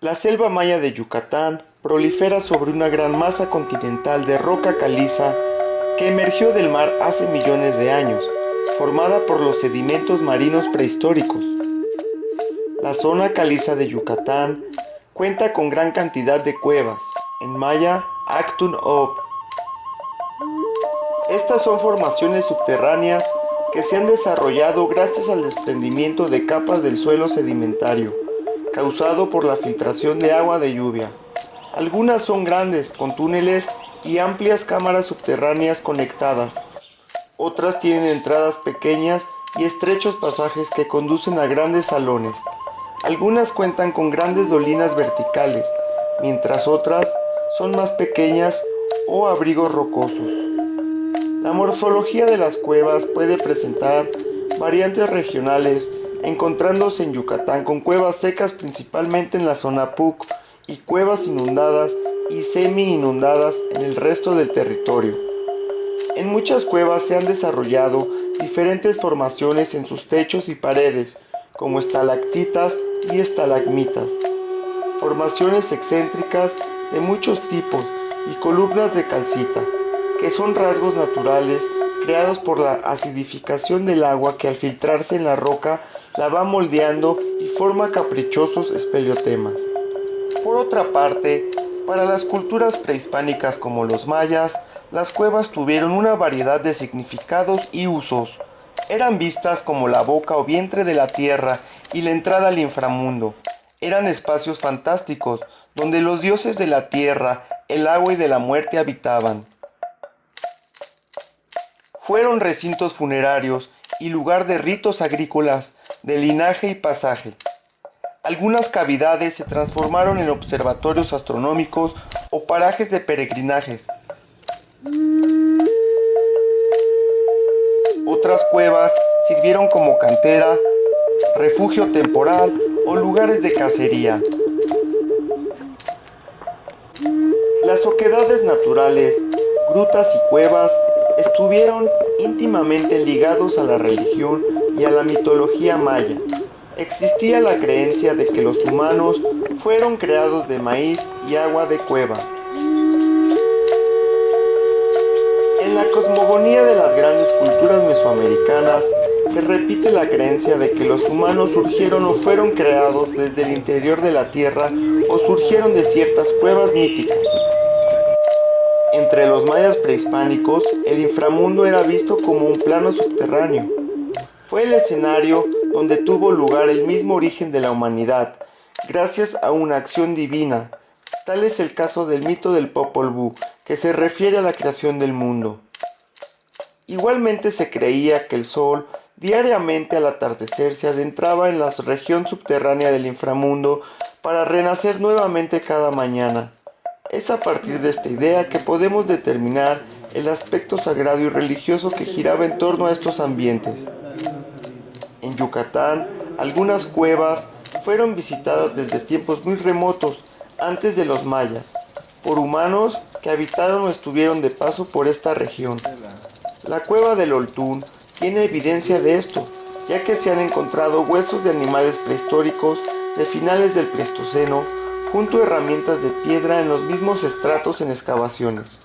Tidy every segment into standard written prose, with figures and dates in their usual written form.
La selva maya de Yucatán prolifera sobre una gran masa continental de roca caliza que emergió del mar hace millones de años, formada por los sedimentos marinos prehistóricos. La zona caliza de Yucatán cuenta con gran cantidad de cuevas, en maya Actun Ob. Estas son formaciones subterráneas que se han desarrollado gracias al desprendimiento de capas del suelo sedimentario, causado por la filtración de agua de lluvia. Algunas son grandes, con túneles y amplias cámaras subterráneas conectadas. Otras tienen entradas pequeñas y estrechos pasajes que conducen a grandes salones. Algunas cuentan con grandes dolinas verticales, mientras otras son más pequeñas o abrigos rocosos. La morfología de las cuevas puede presentar variantes regionales, encontrándose en Yucatán con cuevas secas principalmente en la zona PUC y cuevas inundadas y semi-inundadas en el resto del territorio. En muchas cuevas se han desarrollado diferentes formaciones en sus techos y paredes, como estalactitas y estalagmitas, formaciones excéntricas de muchos tipos y columnas de calcita, que son rasgos naturales creados por la acidificación del agua que al filtrarse en la roca la va moldeando y forma caprichosos espeleotemas. Por otra parte, para las culturas prehispánicas como los mayas, las cuevas tuvieron una variedad de significados y usos. Eran vistas como la boca o vientre de la tierra y la entrada al inframundo. Eran espacios fantásticos donde los dioses de la tierra, el agua y de la muerte habitaban. Fueron recintos funerarios y lugar de ritos agrícolas, de linaje y pasaje. Algunas cavidades se transformaron en observatorios astronómicos o parajes de peregrinajes. Otras cuevas sirvieron como cantera, refugio temporal o lugares de cacería. Las oquedades naturales, grutas y cuevas estuvieron íntimamente ligados a la religión y a la mitología maya. Existía la creencia de que los humanos fueron creados de maíz y agua de cueva. En la cosmogonía de las grandes culturas mesoamericanas se repite la creencia de que los humanos surgieron o fueron creados desde el interior de la tierra o surgieron de ciertas cuevas míticas. Entre los mayas prehispánicos, el inframundo era visto como un plano subterráneo. Fue el escenario donde tuvo lugar el mismo origen de la humanidad, gracias a una acción divina. Tal es el caso del mito del Popol Vuh, que se refiere a la creación del mundo. Igualmente se creía que el sol, diariamente al atardecer, se adentraba en la región subterránea del inframundo para renacer nuevamente cada mañana. Es a partir de esta idea que podemos determinar el aspecto sagrado y religioso que giraba en torno a estos ambientes. En Yucatán, algunas cuevas fueron visitadas desde tiempos muy remotos, antes de los mayas, por humanos que habitaron o estuvieron de paso por esta región. La cueva del Oltún tiene evidencia de esto, ya que se han encontrado huesos de animales prehistóricos de finales del Pleistoceno, junto a herramientas de piedra en los mismos estratos en excavaciones.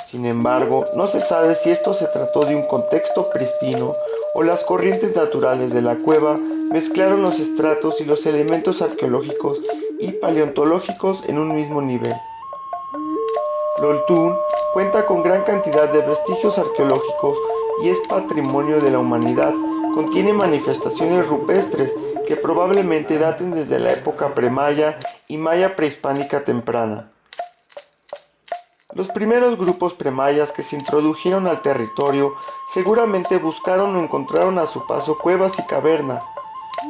Sin embargo, no se sabe si esto se trató de un contexto pristino o las corrientes naturales de la cueva mezclaron los estratos y los elementos arqueológicos y paleontológicos en un mismo nivel. L'Oltún cuenta con gran cantidad de vestigios arqueológicos y es patrimonio de la humanidad. Contiene manifestaciones rupestres que probablemente daten desde la época premaya y maya prehispánica temprana. Los primeros grupos premayas que se introdujeron al territorio seguramente buscaron o encontraron a su paso cuevas y cavernas.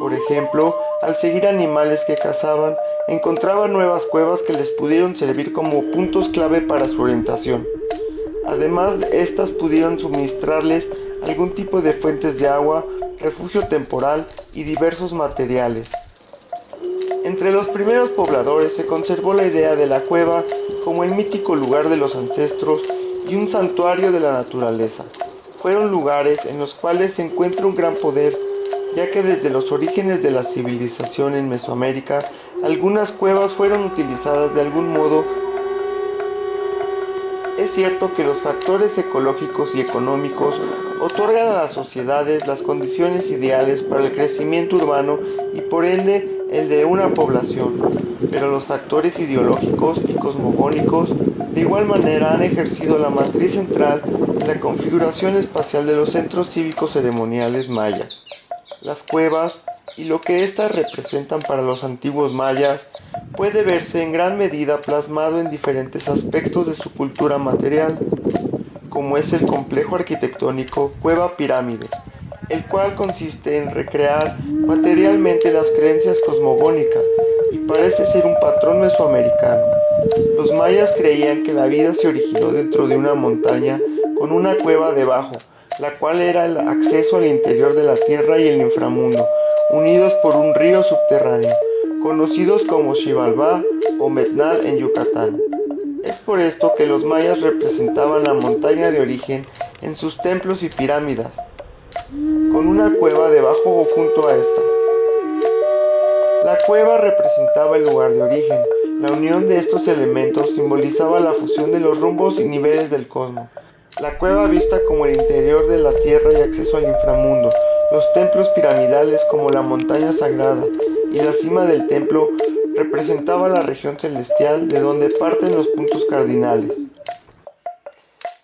Por ejemplo, al seguir animales que cazaban, encontraban nuevas cuevas que les pudieron servir como puntos clave para su orientación. Además, estas pudieron suministrarles algún tipo de fuentes de agua, refugio temporal y diversos materiales. Entre los primeros pobladores se conservó la idea de la cueva como el mítico lugar de los ancestros y un santuario de la naturaleza. Fueron lugares en los cuales se encuentra un gran poder, ya que desde los orígenes de la civilización en Mesoamérica, algunas cuevas fueron utilizadas de algún modo. Es cierto que los factores ecológicos y económicos otorgan a las sociedades las condiciones ideales para el crecimiento urbano y por ende el de una población, pero los factores ideológicos y cosmogónicos de igual manera han ejercido la matriz central en la configuración espacial de los centros cívicos ceremoniales mayas. Las cuevas y lo que éstas representan para los antiguos mayas puede verse en gran medida plasmado en diferentes aspectos de su cultura material, como es el complejo arquitectónico Cueva Pirámide, el cual consiste en recrear materialmente las creencias cosmogónicas y parece ser un patrón mesoamericano. Los mayas creían que la vida se originó dentro de una montaña con una cueva debajo, la cual era el acceso al interior de la tierra y el inframundo, unidos por un río subterráneo, conocidos como Xibalbá o Metnal en Yucatán. Es por esto que los mayas representaban la montaña de origen en sus templos y pirámides, con una cueva debajo o junto a esta. La cueva representaba el lugar de origen. La unión de estos elementos simbolizaba la fusión de los rumbos y niveles del cosmos. La cueva vista como el interior de la tierra y acceso al inframundo, los templos piramidales como la montaña sagrada y la cima del templo representaba la región celestial de donde parten los puntos cardinales.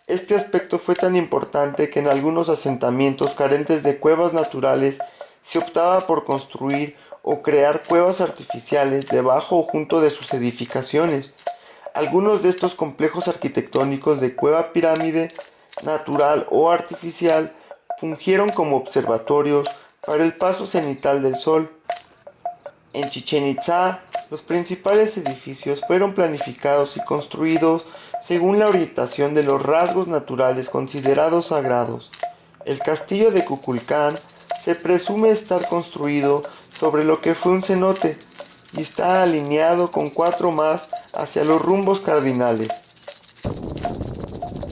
Este aspecto fue tan importante que en algunos asentamientos carentes de cuevas naturales se optaba por construir o crear cuevas artificiales debajo o junto de sus edificaciones. Algunos de estos complejos arquitectónicos de cueva pirámide, natural o artificial, fungieron como observatorios para el paso cenital del sol. En Chichén Itzá, los principales edificios fueron planificados y construidos según la orientación de los rasgos naturales considerados sagrados. El castillo de Kukulcán se presume estar construido sobre lo que fue un cenote y está alineado con 4 más hacia los rumbos cardinales.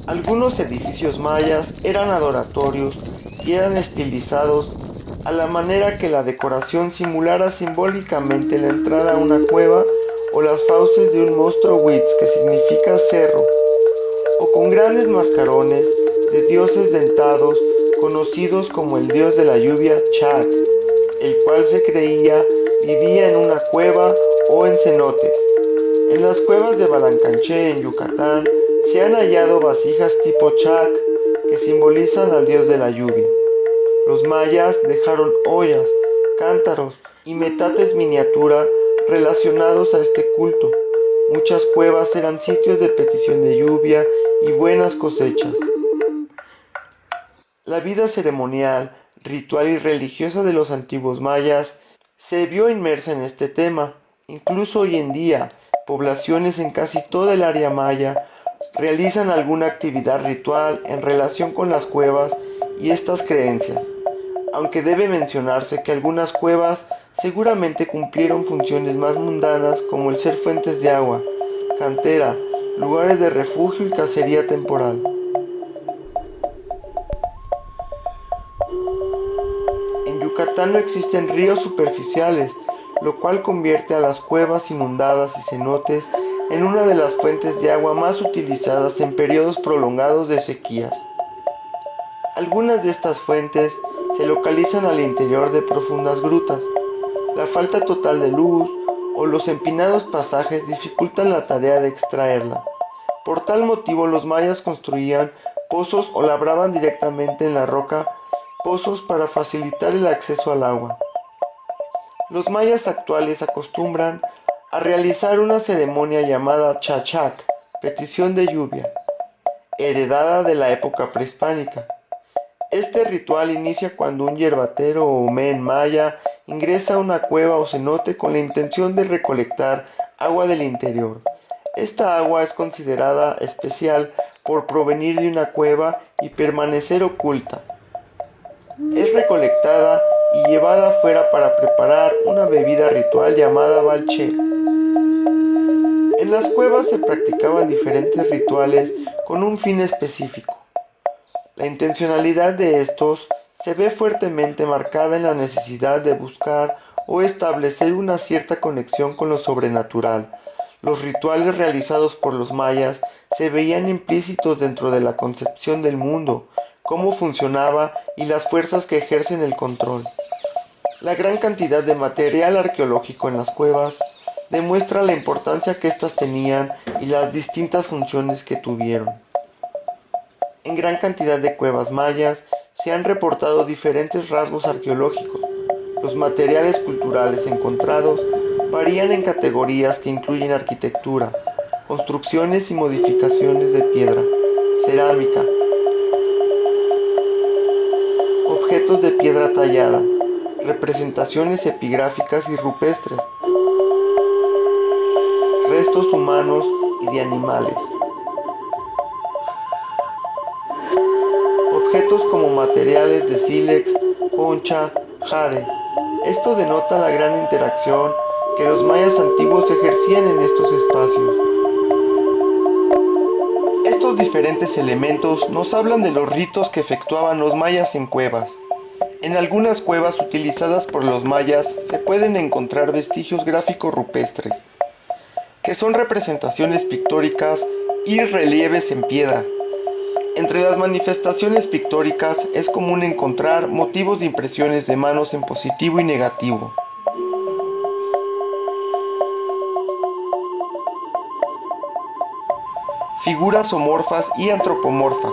Algunos edificios mayas eran adoratorios y eran estilizados a la manera que la decoración simulara simbólicamente la entrada a una cueva o las fauces de un monstruo Huitz, que significa cerro, o con grandes mascarones de dioses dentados conocidos como el dios de la lluvia Chak, el cual se creía vivía en una cueva o en cenotes. En las cuevas de Balancanché en Yucatán se han hallado vasijas tipo Chak que simbolizan al dios de la lluvia. Los mayas dejaron ollas, cántaros y metates miniatura relacionados a este culto. Muchas cuevas eran sitios de petición de lluvia y buenas cosechas. La vida ceremonial, ritual y religiosa de los antiguos mayas se vio inmersa en este tema. Incluso hoy en día, poblaciones en casi toda el área maya realizan alguna actividad ritual en relación con las cuevas y estas creencias, aunque debe mencionarse que algunas cuevas seguramente cumplieron funciones más mundanas como el ser fuentes de agua, cantera, lugares de refugio y cacería temporal. En Yucatán no existen ríos superficiales, lo cual convierte a las cuevas inundadas y cenotes en una de las fuentes de agua más utilizadas en periodos prolongados de sequías. Algunas de estas fuentes se localizan al interior de profundas grutas. La falta total de luz o los empinados pasajes dificultan la tarea de extraerla. Por tal motivo los mayas construían pozos o labraban directamente en la roca pozos para facilitar el acceso al agua. Los mayas actuales acostumbran a realizar una ceremonia llamada chachac, petición de lluvia, heredada de la época prehispánica. Este ritual inicia cuando un yerbatero o men maya ingresa a una cueva o cenote con la intención de recolectar agua del interior. Esta agua es considerada especial por provenir de una cueva y permanecer oculta. Es recolectada y llevada afuera para preparar una bebida ritual llamada balché. En las cuevas se practicaban diferentes rituales con un fin específico. La intencionalidad de estos se ve fuertemente marcada en la necesidad de buscar o establecer una cierta conexión con lo sobrenatural. Los rituales realizados por los mayas se veían implícitos dentro de la concepción del mundo, cómo funcionaba y las fuerzas que ejercen el control. La gran cantidad de material arqueológico en las cuevas demuestra la importancia que éstas tenían y las distintas funciones que tuvieron. En gran cantidad de cuevas mayas se han reportado diferentes rasgos arqueológicos. Los materiales culturales encontrados varían en categorías que incluyen arquitectura, construcciones y modificaciones de piedra, cerámica, objetos de piedra tallada, representaciones epigráficas y rupestres, restos humanos y de animales. Objetos como materiales de sílex, concha, jade. Esto denota la gran interacción que los mayas antiguos ejercían en estos espacios. Estos diferentes elementos nos hablan de los ritos que efectuaban los mayas en cuevas. En algunas cuevas utilizadas por los mayas se pueden encontrar vestigios gráficos rupestres, que son representaciones pictóricas y relieves en piedra. Entre las manifestaciones pictóricas es común encontrar motivos de impresiones de manos en positivo y negativo. Figuras zoomorfas y antropomorfas.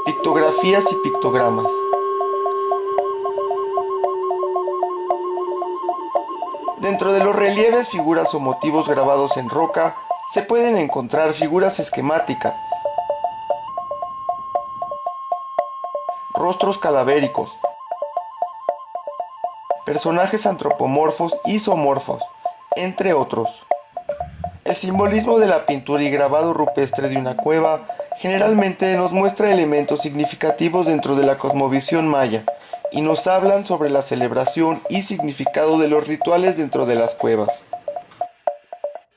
Pictografías y pictogramas. Dentro de los relieves, figuras o motivos grabados en roca, se pueden encontrar figuras esquemáticas, rostros calavéricos, personajes antropomorfos y zoomorfos, entre otros. El simbolismo de la pintura y grabado rupestre de una cueva generalmente nos muestra elementos significativos dentro de la cosmovisión maya y nos hablan sobre la celebración y significado de los rituales dentro de las cuevas.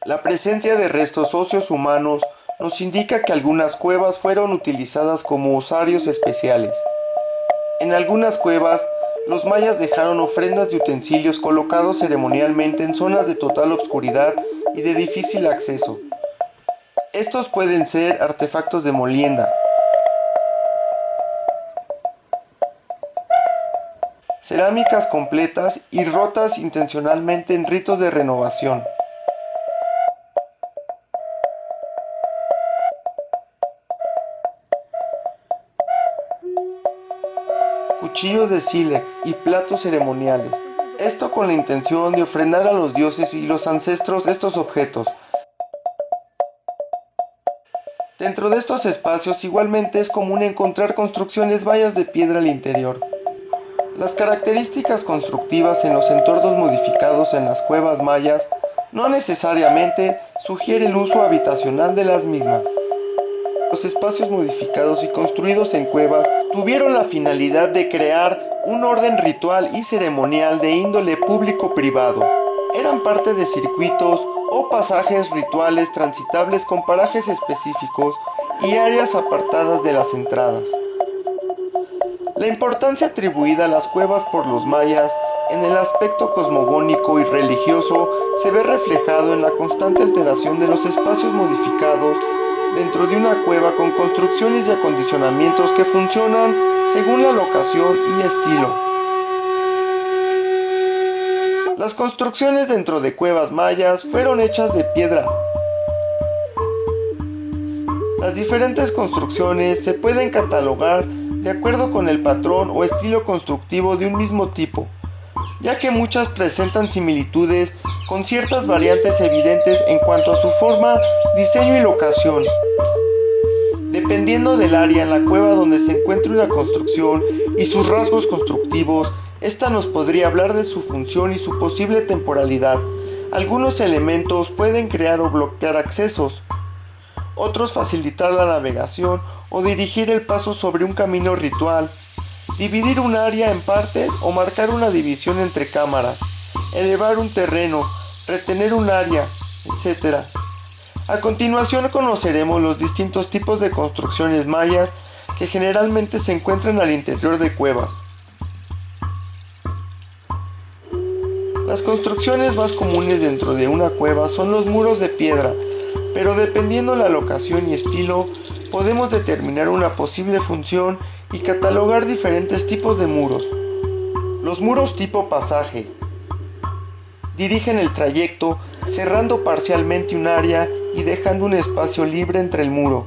La presencia de restos óseos humanos nos indica que algunas cuevas fueron utilizadas como osarios especiales. En algunas cuevas, los mayas dejaron ofrendas de utensilios colocados ceremonialmente en zonas de total obscuridad y de difícil acceso. Estos pueden ser artefactos de molienda, cerámicas completas y rotas intencionalmente en ritos de renovación. Cuchillos de sílex y platos ceremoniales. Esto con la intención de ofrendar a los dioses y los ancestros estos objetos. Dentro de estos espacios igualmente es común encontrar construcciones mayas de piedra al interior. Las características constructivas en los entornos modificados en las cuevas mayas no necesariamente sugiere el uso habitacional de las mismas. Los espacios modificados y construidos en cuevas tuvieron la finalidad de crear un orden ritual y ceremonial de índole público-privado. Eran parte de circuitos o pasajes rituales transitables con parajes específicos y áreas apartadas de las entradas. La importancia atribuida a las cuevas por los mayas en el aspecto cosmogónico y religioso se ve reflejado en la constante alteración de los espacios modificados dentro de una cueva con construcciones y acondicionamientos que funcionan según la locación y estilo. Las construcciones dentro de cuevas mayas fueron hechas de piedra. Las diferentes construcciones se pueden catalogar de acuerdo con el patrón o estilo constructivo de un mismo tipo, ya que muchas presentan similitudes con ciertas variantes evidentes en cuanto a su forma, diseño y locación. Dependiendo del área en la cueva donde se encuentre una construcción y sus rasgos constructivos, esta nos podría hablar de su función y su posible temporalidad. Algunos elementos pueden crear o bloquear accesos, otros facilitar la navegación o dirigir el paso sobre un camino ritual, dividir un área en partes o marcar una división entre cámaras, elevar un terreno, retener un área, etc. A continuación conoceremos los distintos tipos de construcciones mayas que generalmente se encuentran al interior de cuevas. Las construcciones más comunes dentro de una cueva son los muros de piedra, pero dependiendo la locación y estilo, podemos determinar una posible función y catalogar diferentes tipos de muros. Los muros tipo pasaje dirigen el trayecto, cerrando parcialmente un área y dejando un espacio libre entre el muro.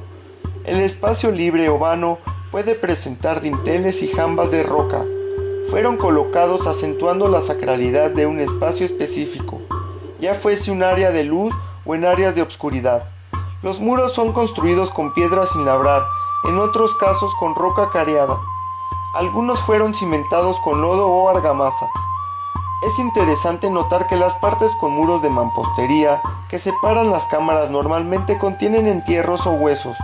El espacio libre o vano puede presentar dinteles y jambas de roca. Fueron colocados acentuando la sacralidad de un espacio específico, ya fuese un área de luz o en áreas de obscuridad. Los muros son construidos con piedra sin labrar, en otros casos con roca cariada. Algunos fueron cimentados con lodo o argamasa. Es interesante notar que las partes con muros de mampostería que separan las cámaras normalmente contienen entierros o huesos,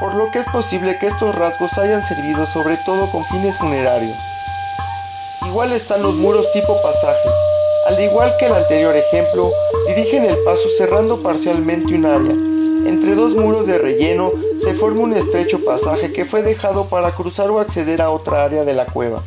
por lo que es posible que estos rasgos hayan servido sobre todo con fines funerarios. Igual están los muros tipo pasaje. Al igual que el anterior ejemplo, dirigen el paso cerrando parcialmente un área. Entre dos muros de relleno se forma un estrecho pasaje que fue dejado para cruzar o acceder a otra área de la cueva.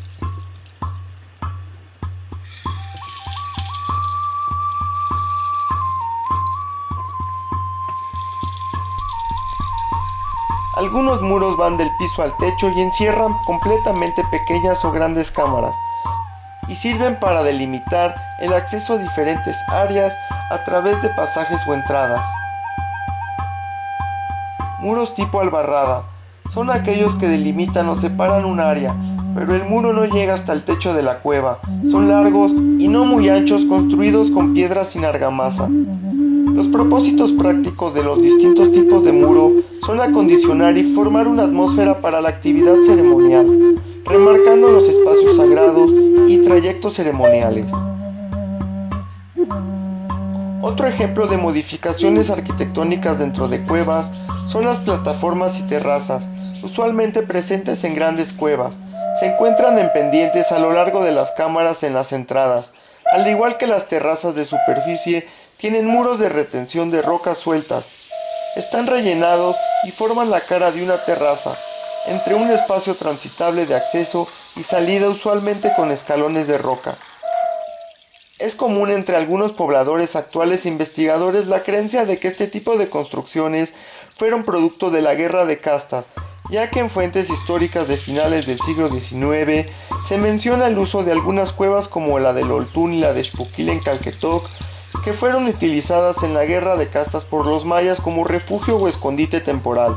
Algunos muros van del piso al techo y encierran completamente pequeñas o grandes cámaras, y sirven para delimitar el acceso a diferentes áreas a través de pasajes o entradas. Muros tipo albarrada son aquellos que delimitan o separan un área, pero el muro no llega hasta el techo de la cueva. Son largos y no muy anchos, construidos con piedras sin argamasa. Los propósitos prácticos de los distintos tipos de muro son acondicionar y formar una atmósfera para la actividad ceremonial, remarcando los espacios sagrados y trayectos ceremoniales. Otro ejemplo de modificaciones arquitectónicas dentro de cuevas son las plataformas y terrazas, usualmente presentes en grandes cuevas. Se encuentran en pendientes a lo largo de las cámaras en las entradas. Al igual que las terrazas de superficie, tienen muros de retención de rocas sueltas. Están rellenados y forman la cara de una terraza, entre un espacio transitable de acceso y salida, usualmente con escalones de roca. Es común entre algunos pobladores actuales e investigadores la creencia de que este tipo de construcciones fueron producto de la guerra de castas, ya que en fuentes históricas de finales del siglo XIX se menciona el uso de algunas cuevas como la del Oltún y la de Xpoquil en Calquetoc, que fueron utilizadas en la guerra de castas por los mayas como refugio o escondite temporal.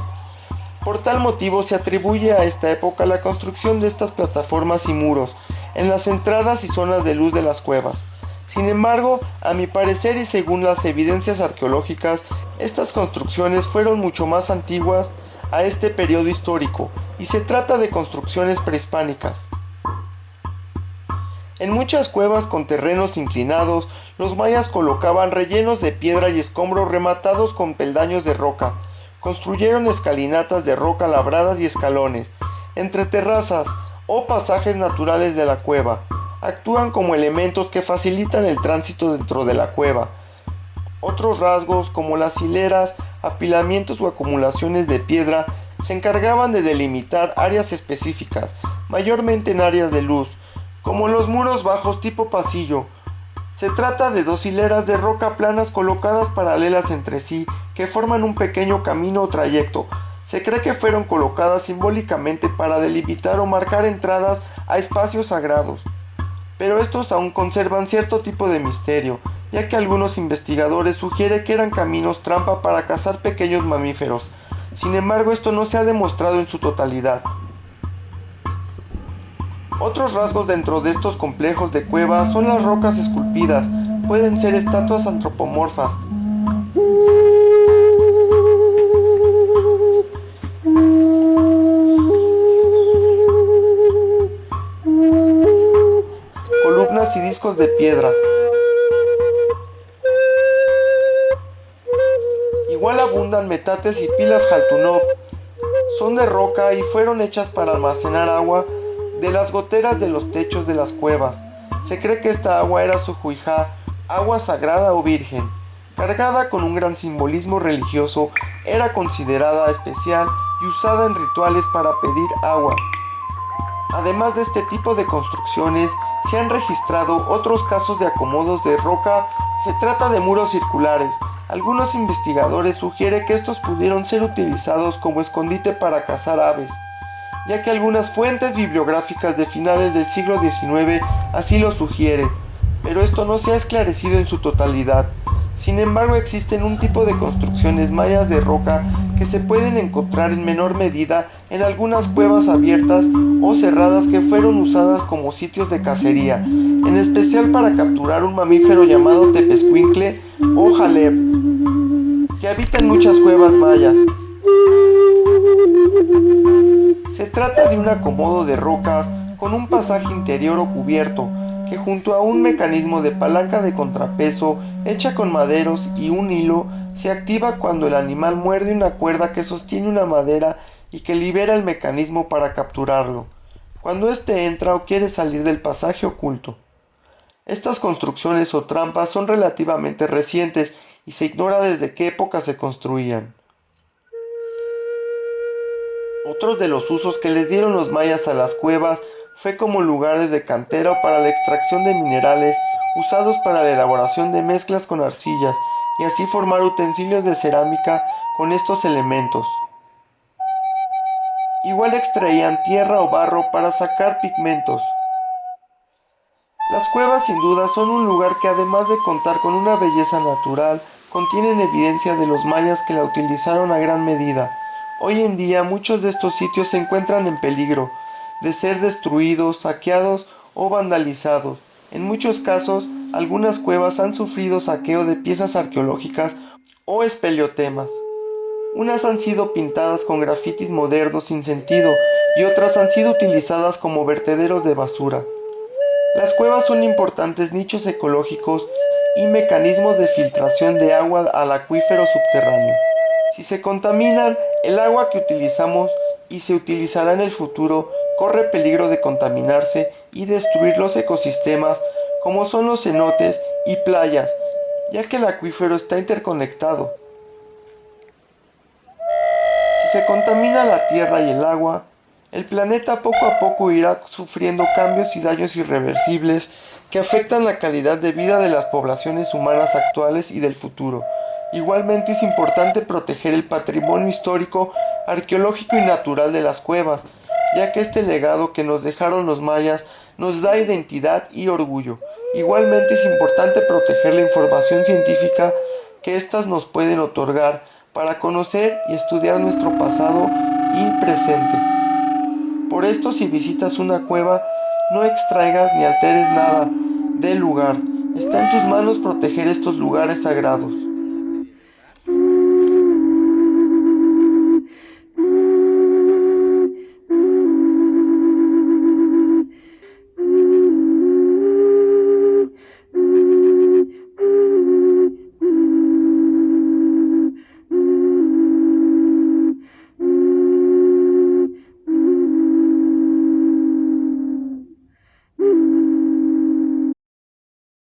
Por tal motivo se atribuye a esta época la construcción de estas plataformas y muros en las entradas y zonas de luz de las cuevas. Sin embargo, a mi parecer y según las evidencias arqueológicas, estas construcciones fueron mucho más antiguas a este periodo histórico y se trata de construcciones prehispánicas. En muchas cuevas con terrenos inclinados, los mayas colocaban rellenos de piedra y escombros rematados con peldaños de roca. Construyeron escalinatas de roca labradas y escalones, entre terrazas o pasajes naturales de la cueva. Actúan como elementos que facilitan el tránsito dentro de la cueva. Otros rasgos, como las hileras, apilamientos o acumulaciones de piedra, se encargaban de delimitar áreas específicas, mayormente en áreas de luz, como los muros bajos tipo pasillo. Se trata de dos hileras de roca planas colocadas paralelas entre sí, que forman un pequeño camino o trayecto. Se cree que fueron colocadas simbólicamente para delimitar o marcar entradas a espacios sagrados. Pero estos aún conservan cierto tipo de misterio, ya que algunos investigadores sugieren que eran caminos trampa para cazar pequeños mamíferos. Sin embargo, esto no se ha demostrado en su totalidad. Otros rasgos dentro de estos complejos de cuevas son las rocas esculpidas. Pueden ser estatuas antropomorfas, columnas y discos de piedra. Igual abundan metates y pilas Jaltunov. Son de roca y fueron hechas para almacenar agua de las goteras de los techos de las cuevas. Se cree que esta agua era sujuijá, agua sagrada o virgen. cargada con un gran simbolismo religioso, era considerada especial y usada en rituales para pedir agua. Además de este tipo de construcciones, se han registrado otros casos de acomodos de roca. Se trata de muros circulares. Algunos investigadores sugieren que estos pudieron ser utilizados como escondite para cazar aves, ya que algunas fuentes bibliográficas de finales del siglo XIX así lo sugieren, pero esto no se ha esclarecido en su totalidad. Sin embargo, existen un tipo de construcciones mayas de roca que se pueden encontrar en menor medida en algunas cuevas abiertas o cerradas que fueron usadas como sitios de cacería, en especial para capturar un mamífero llamado tepezcuintle o jaleb, que habita en muchas cuevas mayas. Se trata de un acomodo de rocas con un pasaje interior o cubierto, que junto a un mecanismo de palanca de contrapeso hecha con maderos y un hilo, se activa cuando el animal muerde una cuerda que sostiene una madera y que libera el mecanismo para capturarlo, cuando éste entra o quiere salir del pasaje oculto. Estas construcciones o trampas son relativamente recientes y se ignora desde qué época se construían. Otros de los usos que les dieron los mayas a las cuevas fue como lugares de cantera o para la extracción de minerales usados para la elaboración de mezclas con arcillas y así formar utensilios de cerámica con estos elementos. Igual extraían tierra o barro para sacar pigmentos. Las cuevas sin duda son un lugar que, además de contar con una belleza natural, contienen evidencia de los mayas que la utilizaron a gran medida. Hoy en día muchos de estos sitios se encuentran en peligro de ser destruidos, saqueados o vandalizados. En muchos casos, algunas cuevas han sufrido saqueo de piezas arqueológicas o espeleotemas. Unas han sido pintadas con grafitis modernos sin sentido y otras han sido utilizadas como vertederos de basura. Las cuevas son importantes nichos ecológicos y mecanismos de filtración de agua al acuífero subterráneo. Si se contaminan, el agua que utilizamos y se utilizará en el futuro corre peligro de contaminarse y destruir los ecosistemas como son los cenotes y playas, ya que el acuífero está interconectado. Si se contamina la tierra y el agua, el planeta poco a poco irá sufriendo cambios y daños irreversibles que afectan la calidad de vida de las poblaciones humanas actuales y del futuro. Igualmente es importante proteger el patrimonio histórico, arqueológico y natural de las cuevas, ya que este legado que nos dejaron los mayas nos da identidad y orgullo. Igualmente es importante proteger la información científica que éstas nos pueden otorgar para conocer y estudiar nuestro pasado y presente. Por esto, si visitas una cueva, no extraigas ni alteres nada del lugar. Está en tus manos proteger estos lugares sagrados.